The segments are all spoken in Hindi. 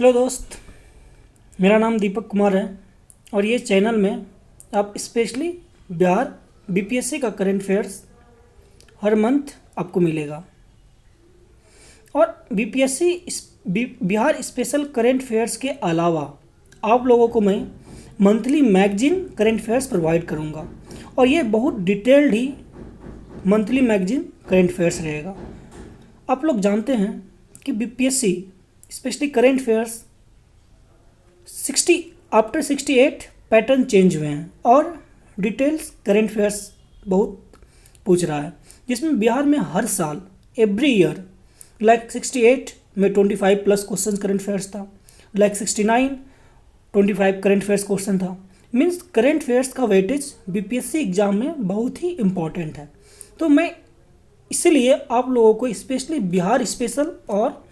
हेलो दोस्त, मेरा नाम दीपक कुमार है और ये चैनल में आप स्पेशली बिहार बीपीएससी का करंट अफेयर्स हर मंथ आपको मिलेगा। और BPSC Bihar special current affairs के अलावा आप लोगों को मैं monthly magazine current affairs provide करूँगा और ये बहुत डिटेल्ड ही मंथली मैगजीन करंट अफेयर्स रहेगा। आप लोग जानते हैं कि BPSC specially current affairs 68 pattern change हुए हैं और डिटेल्स करंट अफेयर्स बहुत पूछ रहा है, जिसमें बिहार में हर साल एवरी ईयर 68 में 25 प्लस क्वेश्चन करंट अफेयर्स था, 69 25 करंट अफेयर्स क्वेश्चन था। मीन्स करंट अफेयर्स का वेटेज बीपीएससी एग्जाम में बहुत ही इम्पॉर्टेंट है। तो मैं इसलिए आप लोगों को स्पेशली बिहार स्पेशल और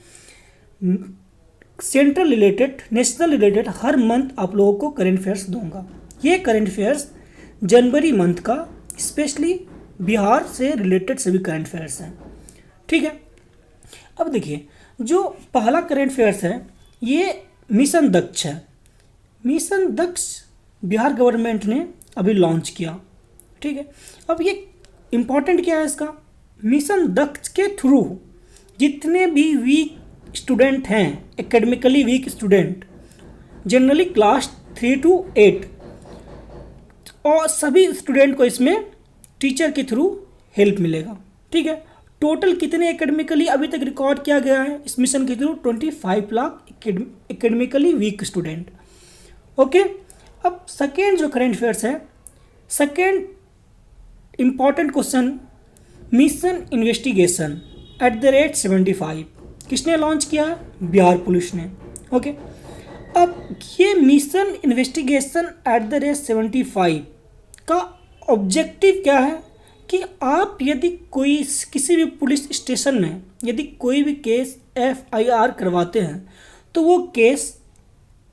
सेंट्रल रिलेटेड, नेशनल रिलेटेड हर मंथ आप लोगों को करंट अफेयर्स दूंगा। ये करंट अफेयर्स जनवरी मंथ का स्पेशली बिहार से रिलेटेड सभी करंट अफेयर्स हैं। ठीक है, अब देखिए जो पहला करंट अफेयर्स है ये मिशन दक्ष है। मिशन दक्ष बिहार गवर्नमेंट ने अभी लॉन्च किया। ठीक है, अब ये इम्पॉर्टेंट क्या है इसका, मिशन दक्ष के थ्रू जितने भी वीक स्टूडेंट हैं, academically weak student, generally class 3 to 8, और सभी स्टूडेंट को इसमें टीचर के थ्रू हेल्प मिलेगा। ठीक है, टोटल कितने एकेडमिकली अभी तक रिकॉर्ड किया गया है इस मिशन के through, 25 lakh academically weak student. Okay, अब सेकेंड जो करंट अफेयर्स है, second important question, mission investigation @75 किसने लॉन्च किया, बिहार पुलिस ने। ओके, अब ये मिशन इन्वेस्टिगेशन @75 का ऑब्जेक्टिव क्या है कि आप यदि कोई किसी भी पुलिस स्टेशन में यदि कोई भी केस FIR करवाते हैं तो वो केस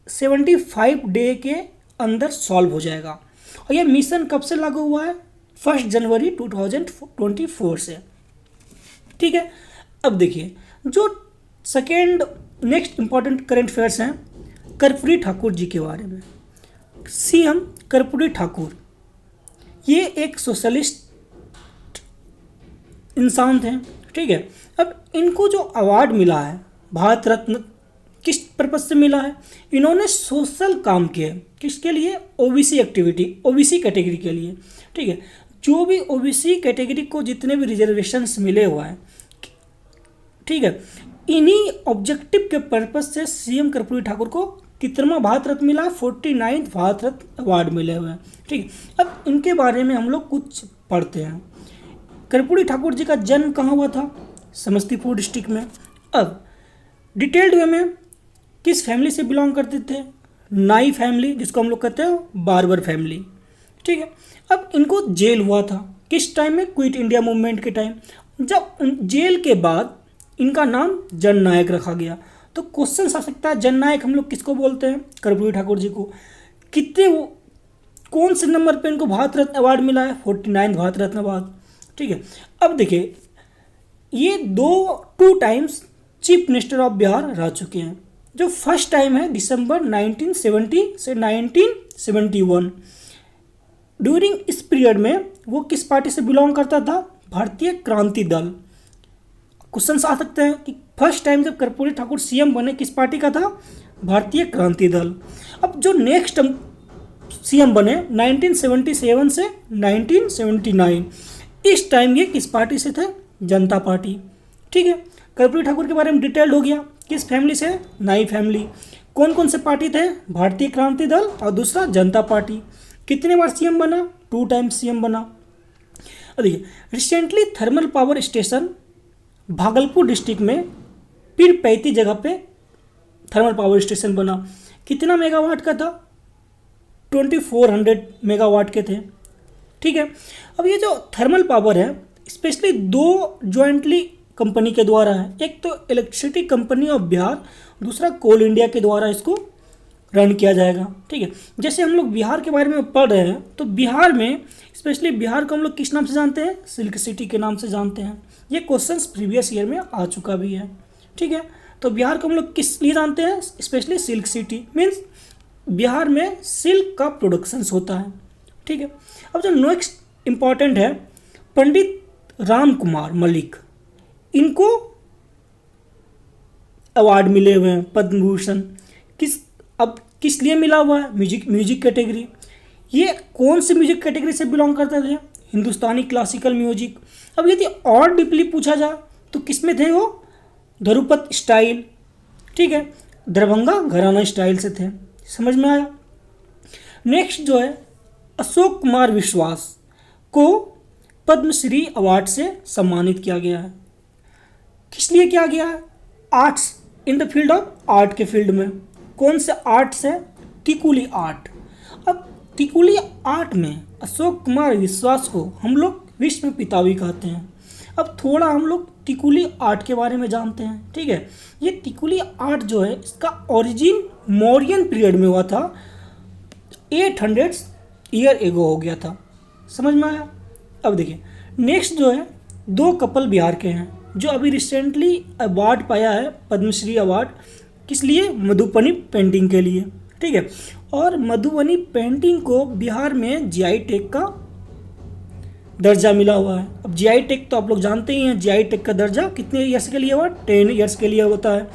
75 डे के अंदर सॉल्व हो जाएगा। और ये मिशन कब से लागू हुआ है, 1 जनवरी 2024 से। ठीक है, अब देखिए जो second next important current affairs हैं कर्पूरी ठाकुर जी के बारे में। CM कर्पूरी ठाकुर ये एक सोशलिस्ट इंसान थे। ठीक है, अब इनको जो अवार्ड मिला है भारत रत्न, किस पर्पज से मिला है, इन्होंने सोशल काम किए। किसके लिए, OBC एक्टिविटी, OBC कैटेगरी के लिए। ठीक है, जो भी OBC कैटेगरी को जितने भी रिजर्वेशंस मिले हुआ है, ठीक है, इन्हीं ऑब्जेक्टिव के पर्पज से CM कर्पूरी ठाकुर को कितना भारत रत्न मिला, 49 भारत रत्न अवार्ड मिले हुए हैं। ठीक है, अब इनके बारे में हम लोग कुछ पढ़ते हैं। कर्पूरी ठाकुर जी का जन्म कहाँ हुआ था, समस्तीपुर डिस्ट्रिक्ट में। अब डिटेल्ड वे में किस फैमिली से बिलोंग करते थे, नाई फैमिली, जिसको हम लोग कहते हैं बार्बर फैमिली। ठीक है, अब इनको जेल हुआ था किस टाइम में, क्विट इंडिया मूवमेंट के टाइम। जब जेल के बाद इनका नाम जननायक रखा गया। तो क्वेश्चन आ सकता है जननायक हम लोग किसको बोलते हैं, कर्पूरी ठाकुर जी को। कितने कौन से नंबर पे इनको भारत रत्न अवार्ड मिला है, 49 भारत रत्न अवार्ड। ठीक है, अब देखिए ये 2 times chief minister of Bihar रह चुके हैं। जो फर्स्ट टाइम है दिसंबर 1970 से 1971। ड्यूरिंग इस पीरियड में वो किस पार्टी से बिलोंग करता था, भारतीय क्रांति दल। क्वेश्चन आ सकते हैं कि फर्स्ट टाइम जब कर्पूरी ठाकुर CM बने किस पार्टी का था, भारतीय क्रांति दल। अब जो नेक्स्ट CM बने 1977 से 1979, इस टाइम ये किस पार्टी से थे, जनता पार्टी। ठीक है, कर्पूरी ठाकुर के बारे में डिटेल्ड हो गया, किस फैमिली से, नाई फैमिली। कौन कौन से पार्टी थे, भारतीय क्रांति दल और दूसरा जनता पार्टी। कितने बार CM बना, 2 टाइम्स CM बना। देखिए recently thermal power station Bhagalpur district में फिर 35 जगह पे थर्मल पावर स्टेशन बना। कितना मेगावाट का था, 2400 मेगावाट के थे। ठीक है, अब ये जो थर्मल पावर है स्पेशली 2 जॉइंटली कंपनी के द्वारा है। एक तो इलेक्ट्रिसिटी कंपनी ऑफ बिहार, दूसरा कोल इंडिया के द्वारा इसको रन किया जाएगा। ठीक है, जैसे हम लोग बिहार के बारे में पढ़ रहे हैं तो बिहार में स्पेशली बिहार को हम लोग किस नाम से जानते हैं, सिल्क सिटी के नाम से जानते हैं। ये क्वेश्चंस प्रीवियस ईयर में आ चुका भी है। ठीक है, तो बिहार को हम लोग किस लिए जानते हैं? Specially silk city, means Bihar में सिल्क का प्रोडक्शंस होता है। ठीक है, अब जो नेक्स्ट इम्पॉर्टेंट है, पंडित राम कुमार मलिक, इनको अवार्ड मिले हुए हैं पद्म भूषण। किस लिए मिला हुआ है? Music category. ये कौन से म्यूजिक कैटेगरी से बिलोंग करते थे? हिंदुस्तानी क्लासिकल म्यूजिक। अब यदि और डीपली पूछा जाए तो किस में थे वो? ध्रुपद स्टाइल, ठीक है, दरभंगा घराना स्टाइल से थे। समझ में आया? नेक्स्ट जो है, अशोक कुमार विश्वास को पद्मश्री अवार्ड से सम्मानित किया गया है। किस लिए किया गया है? Arts, in the field of art के फील्ड में। कौन से आर्ट्स है? टिकुली आर्ट। अब टिकुली आर्ट में अशोक कुमार विश्वास को हम लोग विश्व पिता भी कहते हैं। अब थोड़ा हम लोग टिकुली आर्ट के बारे में जानते हैं। ठीक है, ये टिकुली आर्ट जो है, इसका ओरिजिन मौर्यन पीरियड में हुआ था, 800 ईयर एगो हो गया था। समझ में आया? अब देखिए, नेक्स्ट जो है, दो कपल बिहार के हैं जो अभी रिसेंटली अवार्ड पाया है, पद्मश्री अवार्ड। किस लिए? मधुबनी पेंटिंग के लिए। ठीक है, और मधुबनी पेंटिंग को बिहार में जीआई टैग का दर्जा मिला हुआ है। अब जीआई टैग तो आप लोग जानते ही हैं, जीआई टैग का दर्जा कितने ईयर्स के लिए हुआ? 10 ईयर्स के लिए होता है,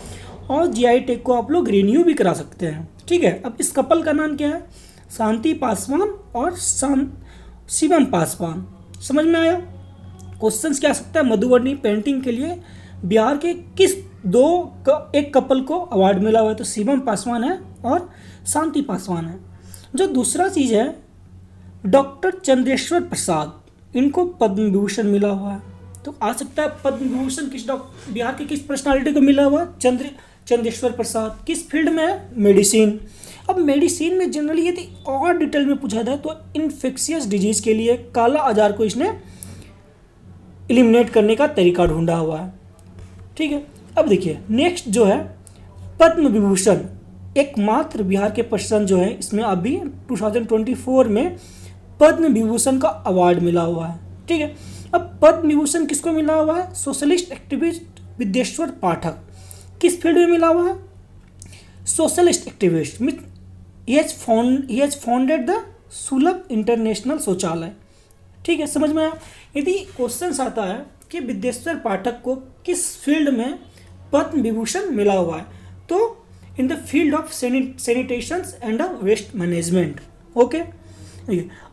और जीआई टैग को आप लोग रिन्यू भी करा सकते हैं। ठीक है, अब इस कपल का नाम क्या है? शांति पासवान और शिवम पासवान। समझ में आया? क्वेश्चंस क्या आ सकता है? मधुबनी पेंटिंग के लिए बिहार के किस एक कपल को अवार्ड मिला हुआ है? तो शिवम पासवान है और शांति पासवान है। जो दूसरा चीज़ है, डॉक्टर चंद्रेश्वर प्रसाद, इनको पद्म विभूषण मिला हुआ है। तो आ सकता है पद्म विभूषण बिहार के किस पर्सनालिटी को मिला हुआ? चंद्रेश्वर प्रसाद। किस फील्ड में है? मेडिसिन। अब मेडिसिन में जनरली यदि और डिटेल में पूछा जाए तो इन्फेक्शियस डिजीज के लिए काला आजार को इसने एलिमिनेट करने का तरीका ढूंढा हुआ है। ठीक है, अब देखिए, नेक्स्ट जो है, पद्म विभूषण एकमात्र बिहार के पर्सन जो है, इसमें अभी 2024 में पद्म विभूषण का अवार्ड मिला हुआ है। ठीक है, अब पद्म विभूषण किसको मिला हुआ है? सोशलिस्ट एक्टिविस्ट विद्येश्वर पाठक। किस फील्ड में मिला हुआ है? Socialist activist. He has founded the सुलभ इंटरनेशनल शौचालय। ठीक है, समझ में आया? यदि क्वेश्चन आता है कि विद्येश्वर पाठक को किस फील्ड में पद्म विभूषण मिला हुआ है, तो in the field of sanitation and waste management. Okay,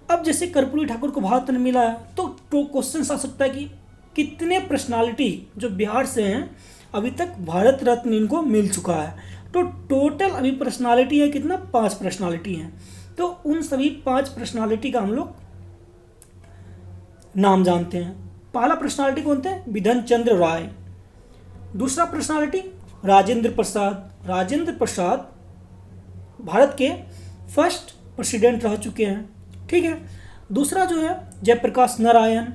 अब जैसे कर्पूरी ठाकुर को भारत रत्न मिला है, तो क्वेश्चन आ सकता है कि कितने पर्सनालिटी जो बिहार से हैं अभी तक भारत रत्न इनको मिल चुका है। तो टोटल अभी पर्सनालिटी है कितना? 5 पर्सनालिटी हैं। तो उन सभी 5 पर्सनालिटी का हम लोग नाम जानते हैं। पहला पर्सनालिटी कौन थे? बिधन चंद्र राय। दूसरा पर्सनालिटी राजेंद्र प्रसाद। राजेंद्र प्रसाद भारत के फर्स्ट प्रेसिडेंट रह चुके हैं। ठीक है, दूसरा जो है जयप्रकाश नारायण।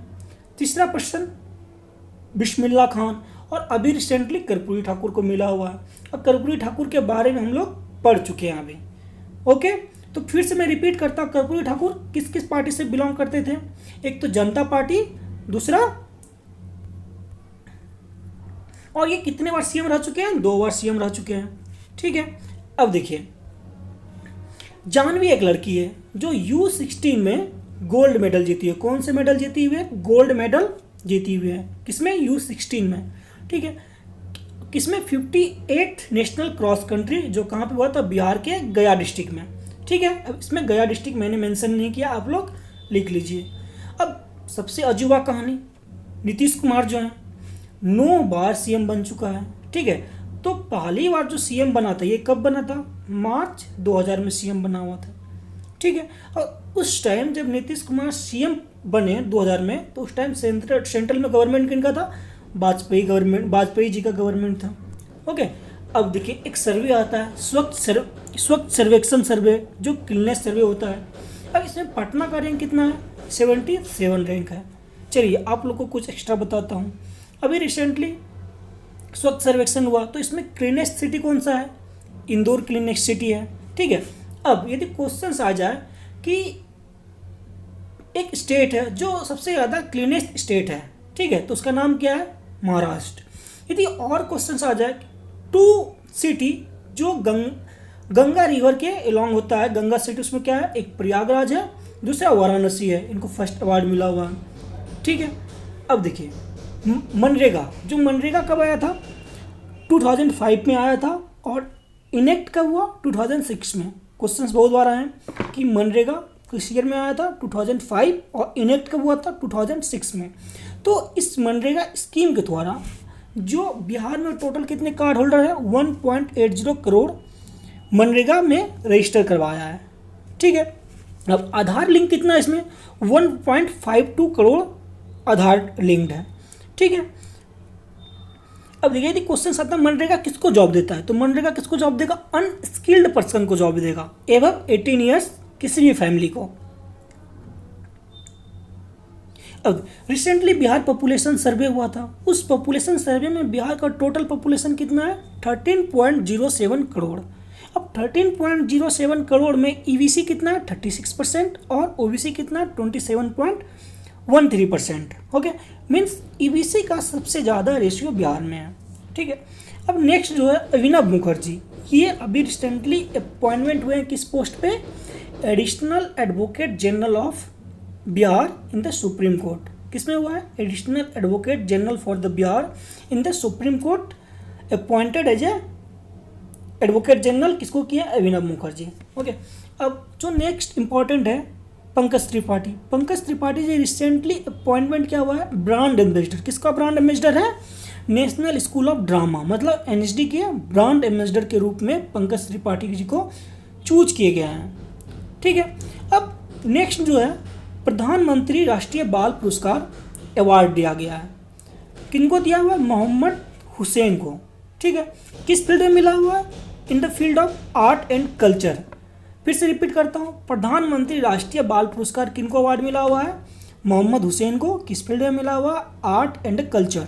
तीसरा पर्सन बिस्मिल्लाह खान, और अभी रिसेंटली कर्पूरी ठाकुर को मिला हुआ है। अब कर्पूरी ठाकुर के बारे में हम लोग पढ़ चुके हैं अभी। ओके, तो फिर से मैं रिपीट करता हूँ, कर्पूरी ठाकुर किस किस पार्टी से बिलोंग करते थे? एक तो जनता पार्टी, दूसरा, और ये कितने बार सीएम रह चुके हैं? 2 बार सीएम रह चुके हैं। ठीक है, अब देखिए, जानवी एक लड़की है जो U16 में गोल्ड मेडल जीती है। कौन से मेडल जीती हुई है? गोल्ड मेडल जीती हुई है। किसमें? U16 में। ठीक है, किसमें? 58 नेशनल क्रॉस कंट्री, जो कहाँ पे हुआ था? बिहार के गया डिस्ट्रिक्ट में। ठीक है, अब इसमें गया डिस्ट्रिक्ट मैंने मेंशन नहीं किया, आप लोग लिख लीजिए। अब सबसे अजूबा कहानी, नीतीश कुमार जो है 9 बार सीएम बन चुका है। ठीक है, तो पहली बार जो सीएम बना था, ये कब बना था? मार्च 2000 में सीएम बना हुआ था। ठीक है, और उस टाइम जब नीतीश कुमार सीएम बने 2000 में, तो उस टाइम सेंट्रल में गवर्नमेंट किनका था? वाजपेयी जी का गवर्नमेंट था। ओके, अब देखिए, एक सर्वे आता है, स्वच्छ सर्वेक्षण सर्वे, जो क्लीनेस सर्वे होता है। अब इसमें पटना का रैंक कितना है? 77 रैंक है। चलिए आप लोग को कुछ एक्स्ट्रा बताता हूँ। अभी रिसेंटली स्वच्छ सर्वेक्षण हुआ, तो इसमें क्लीनेस्ट सिटी कौन सा है? इंदौर क्लीनेस्ट सिटी है। ठीक है, अब यदि क्वेश्चन आ जाए कि एक स्टेट है जो सबसे ज़्यादा क्लीनेस्ट स्टेट है, ठीक है, तो उसका नाम क्या है? महाराष्ट्र। यदि और क्वेश्चन आ जाए टू सिटी जो गंगा रिवर के अलॉन्ग होता है, गंगा सिटी, उसमें क्या है, एक प्रयागराज है, दूसरा वाराणसी है, इनको फर्स्ट अवार्ड मिला हुआ है। ठीक है, अब देखिए मनरेगा, जो मनरेगा कब आया था, 2005 में आया था, और इनेक्ट कब हुआ, 2006 में। क्वेश्चंस बहुत बार आए हैं कि मनरेगा किस ईयर में आया था, 2005, और इनेक्ट कब हुआ था, 2006 में। तो इस मनरेगा स्कीम के द्वारा जो बिहार में टोटल कितने कार्ड होल्डर है, 1.80 करोड़ मनरेगा में रजिस्टर करवाया है। ठीक है, अब आधार लिंक कितना है इसमें, 1.52 करोड़ आधार लिंक्ड है। ठीक है, अब देखिए यदि क्वेश्चन आता है मनरेगा किसको जॉब देता है, तो मनरेगा किसको जॉब देगा, अनस्किल्ड पर्सन को जॉब देगा, एवं 18 ईयर्स किसी भी फैमिली को। अब रिसेंटली बिहार पॉपुलेशन सर्वे हुआ था, उस पॉपुलेशन सर्वे में बिहार का टोटल पॉपुलेशन कितना है, 13.07 करोड़। अब 13.07 करोड़ में ईबीसी कितना है, 36%, और ओबीसी कितना है, 27.13%। ओके, मीन्स ईबीसी का सबसे ज़्यादा रेशियो बिहार में है। ठीक है, अब नेक्स्ट जो है अभिनव मुखर्जी, ये अभी रिसेंटली अपॉइंटमेंट हुए हैं किस पोस्ट पे, additional advocate general of Bihar in the supreme court. किसमें हुआ है, additional advocate general for the Bihar in the supreme court, appointed as a advocate general किसको किया, अभिनव मुखर्जी। ओके, अब जो नेक्स्ट इंपॉर्टेंट है पंकज त्रिपाठी। पंकज त्रिपाठी जी रिसेंटली अपॉइंटमेंट क्या हुआ है, ब्रांड एम्बेसडर। किसका ब्रांड एम्बेसडर है, नेशनल स्कूल ऑफ ड्रामा, मतलब एनएसडी के ब्रांड एम्बेसडर के रूप में पंकज त्रिपाठी जी को चूज किए गए हैं। ठीक है, अब नेक्स्ट जो है प्रधानमंत्री राष्ट्रीय बाल पुरस्कार अवार्ड दिया गया है, किनको दिया हुआ है, मोहम्मद हुसैन को। ठीक है, किस फील्ड में मिला हुआ है, इन the field of art and culture. फिर से रिपीट करता हूँ, प्रधानमंत्री राष्ट्रीय बाल पुरस्कार किनको अवार्ड मिला हुआ है, मोहम्मद हुसैन को। किस फील्ड में मिला हुआ, आर्ट एंड कल्चर।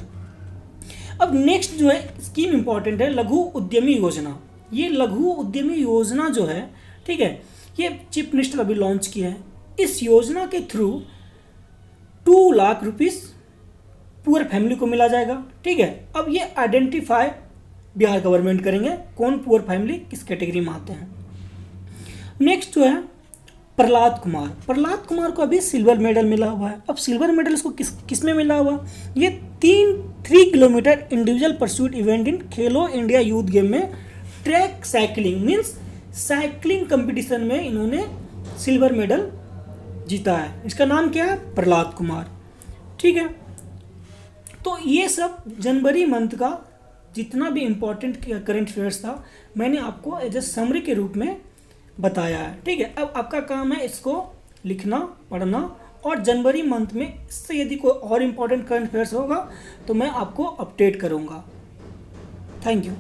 अब नेक्स्ट जो है स्कीम इंपॉर्टेंट है, लघु उद्यमी योजना। ये लघु उद्यमी योजना जो है, ठीक है, ये चीफ मिनिस्टर अभी लॉन्च किया है। इस योजना के थ्रू 2 लाख रुपीस पूरे फैमिली को मिला जाएगा। ठीक है, अब ये आइडेंटिफाई बिहार गवर्नमेंट करेंगे कौन पुअर फैमिली किस कैटेगरी में आते हैं। नेक्स्ट जो है प्रहलाद कुमार। प्रहलाद कुमार को अभी सिल्वर मेडल मिला हुआ है। अब सिल्वर मेडल इसको किस में मिला हुआ, ये 3 kilometre individual pursuit event in Khelo India youth game में track cycling means cycling competition में इन्होंने सिल्वर मेडल जीता है। इसका नाम क्या है, प्रहलाद कुमार। ठीक है, तो ये सब जनवरी मंथ का जितना भी इम्पोर्टेंट करंट अफेयर्स था मैंने आपको एज ए समरी के रूप में बताया है। ठीक है, अब आपका काम है इसको लिखना, पढ़ना, और जनवरी मंथ में इससे यदि कोई और इम्पोर्टेंट करंट अफेयर्स होगा तो मैं आपको अपडेट करूँगा। Thank you.